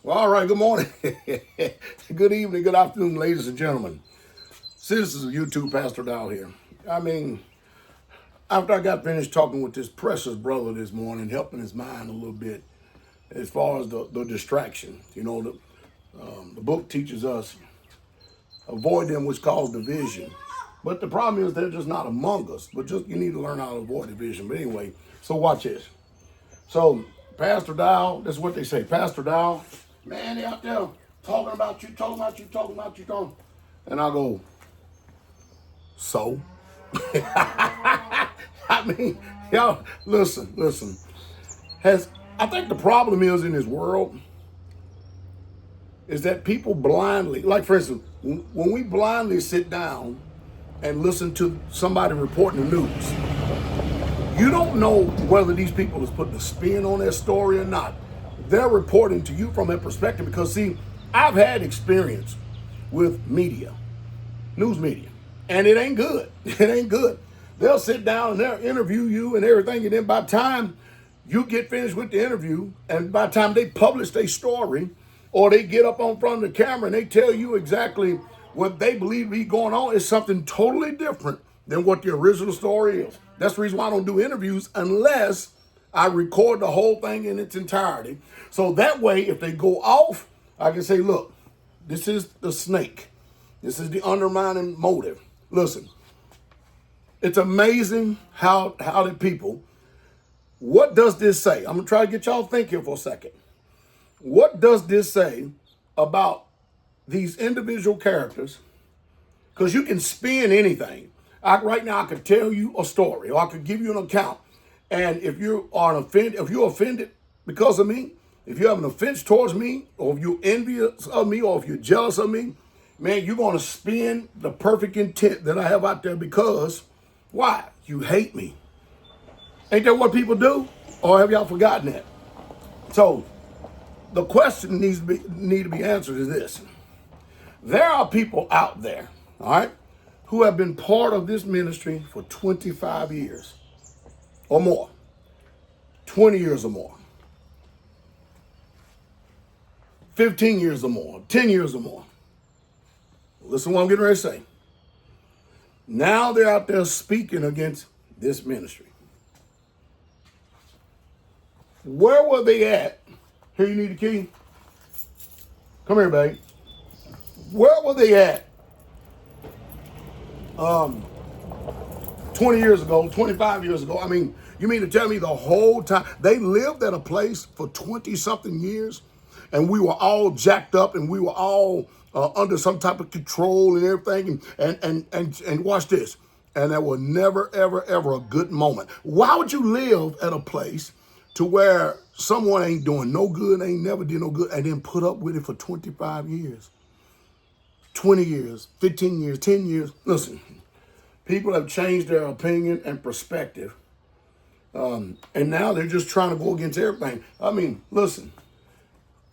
Well, all right, good morning. Good evening, good afternoon, ladies and gentlemen. Citizens of YouTube, Pastor Dowell here. I mean, after I got finished talking with this precious brother this morning, helping his mind a little bit as far as the distraction, the book teaches us avoid them which cause division. But the problem is they're just not among us, but just you need to learn how to avoid division. But anyway, so watch this. So, Pastor Dowell, this is what they say. Pastor Dowell, man, they out there talking about you, talking about you, talking about you, talking. And I go, so? I mean, y'all, listen. I think the problem is in this world is that people blindly, like for instance, when we blindly sit down and listen to somebody reporting the news, you don't know whether these people is putting a spin on their story or not. They're reporting to you from their perspective because, see, I've had experience with media, news media, and it ain't good. It ain't good. They'll sit down and they'll interview you and everything, and then by the time you get finished with the interview, and by the time they publish their story, or they get up on front of the camera and they tell you exactly what they believe to be going on, is something totally different than what the original story is. That's the reason why I don't do interviews unless I record the whole thing in its entirety. So that way, if they go off, I can say, look, this is the snake. This is the undermining motive. Listen, it's amazing how the people, what does this say? I'm going to try to get y'all to think here for a second. What does this say about these individual characters? Because you can spin anything. Right now, I could tell you a story, or I could give you an account. And if you are offended, if you're offended because of me, if you have an offense towards me, or if you're envious of me, or if you're jealous of me, man, you're going to spin the perfect intent that I have out there because, why? You hate me. Ain't that what people do? Or have y'all forgotten that? So, the question need to be answered is this. There are people out there, all right, who have been part of this ministry for 25 years or more, 20 years or more, 15 years or more, 10 years or more. Listen to what I'm getting ready to say. Now they're out there speaking against this ministry. Where were they at? Here, you need a key. Come here, babe. Where were they at 20 years ago, 25 years ago? I mean, you mean to tell me the whole time they lived at a place for 20 something years and we were all jacked up and we were all under some type of control and everything, and watch this, and there was never ever a good moment. Why would you live at a place to where someone ain't doing no good, ain't never did no good, and then put up with it for 25 years, 20 years, 15 years, 10 years? Listen, people have changed their opinion and perspective, and now they're just trying to go against everything. I mean, listen,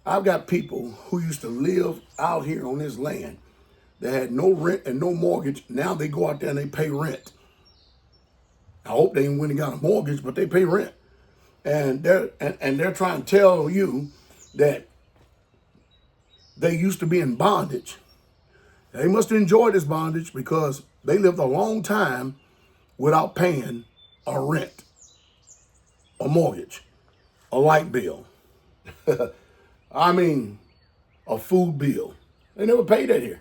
I've got people who used to live out here on this land that had no rent and no mortgage. Now they go out there and they pay rent. I hope they ain't went and got a mortgage, but they pay rent. And they're trying to tell you that they used to be in bondage. They must enjoy this bondage because they lived a long time without paying a rent, a mortgage, a light bill. I mean, a food bill. They never paid that here.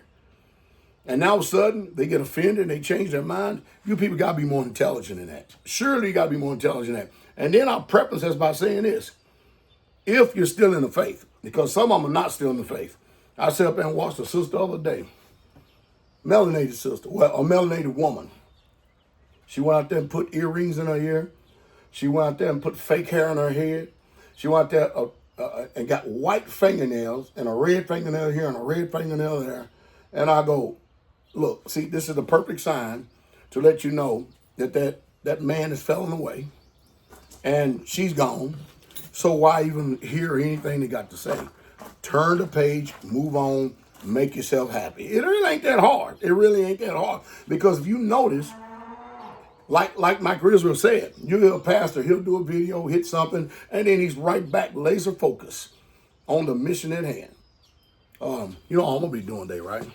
And now all of a sudden, they get offended and they change their mind. You people got to be more intelligent than that. Surely you got to be more intelligent than that. And then I'll preface this by saying this. If you're still in the faith, because some of them are not still in the faith. I sat up there and watched a sister the other day. Melanated sister, well, a melanated woman. She went out there and put earrings in her ear. She went out there and put fake hair on her head. She went out there and got white fingernails and a red fingernail here and a red fingernail there. And I go, look, see, this is the perfect sign to let you know that man is falling away and she's gone. So why even hear anything they got to say? Turn the page, move on, make yourself happy. It really ain't that hard. It really ain't that hard. Because if you notice, like Mike Rizzo said, you hear a pastor, he'll do a video, hit something, and then he's right back laser focused. on the mission at hand. You know, I'm going to be doing today, right?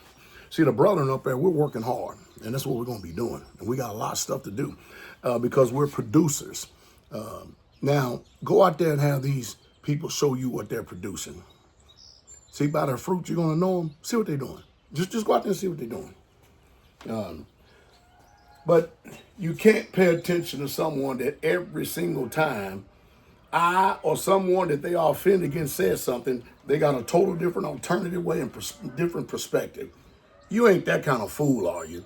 See, the brethren up there, we're working hard, and that's what we're going to be doing. And we got a lot of stuff to do because we're producers. Now, go out there and have these people show you what they're producing. See, by their fruit, you're going to know them. See what they're doing. Just go out there and see what they're doing. But you can't pay attention to someone that every single time I or someone that they are offended against says something, they got a total different alternative way and different perspective. You ain't that kind of fool, are you?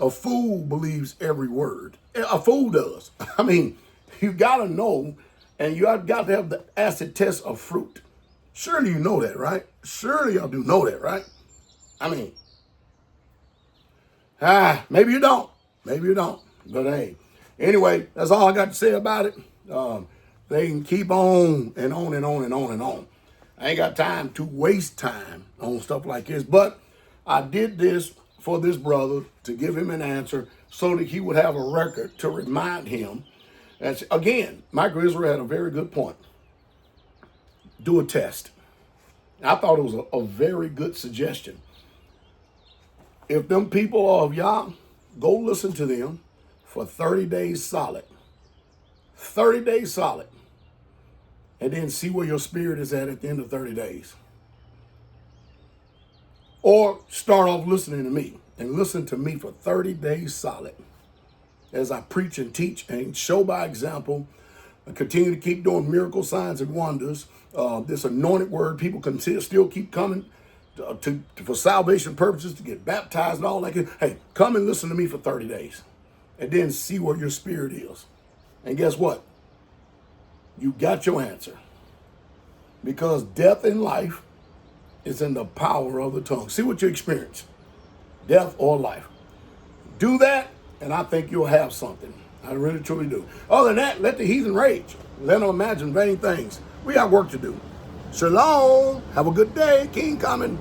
A fool believes every word. A fool does. I mean, you got to know, and you got to have the acid test of fruit. Surely you know that, right? Surely y'all do know that, right? I mean, maybe you don't. Maybe you don't. But hey, anyway, that's all I got to say about it. They can keep on and on and on and on and on. I ain't got time to waste time on stuff like this. But I did this for this brother to give him an answer so that he would have a record to remind him. And again, Michael Israel had a very good point. Do a test. I thought it was a very good suggestion. If them people are of Yah, go listen to them for 30 days solid. 30 days solid. And then see where your spirit is at the end of 30 days. Or start off listening to me and listen to me for 30 days solid as I preach and teach and show by example. I continue to keep doing miracle signs and wonders. This anointed word, people can still keep coming for salvation purposes, to get baptized and all that. Hey, come and listen to me for 30 days and then see where your spirit is. And guess what? You got your answer. Because death and life is in the power of the tongue. See what you experience. Death or life. Do that, and I think you'll have something. I really, truly do. Other than that, let the heathen rage. Let them imagine vain things. We got work to do. Shalom. Have a good day. King coming.